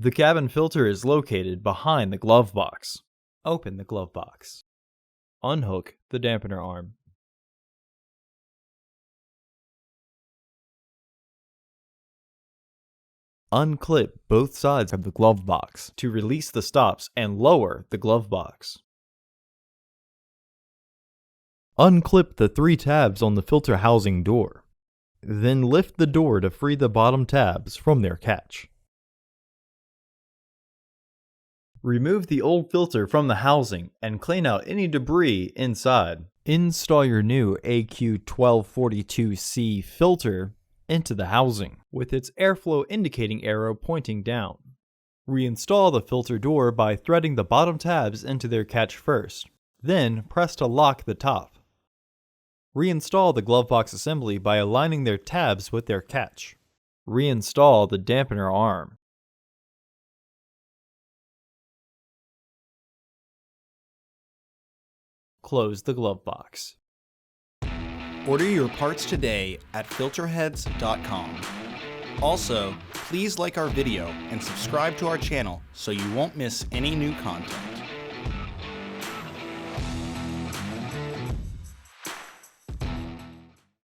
The cabin filter is located behind the glove box. Open the glove box. Unhook the dampener arm. Unclip both sides of the glove box to release the stops and lower the glove box. Unclip the 3 tabs on the filter housing door. Then lift the door to free the bottom tabs from their catch. Remove the old filter from the housing and clean out any debris inside. Install your new AQ1242C filter into the housing with its airflow indicating arrow pointing down. Reinstall the filter door by threading the bottom tabs into their catch first, then press to lock the top. Reinstall the glove box assembly by aligning their tabs with their catch. Reinstall the dampener arm. Close the glove box. Order your parts today at filterheads.com. Also, please like our video and subscribe to our channel so you won't miss any new content.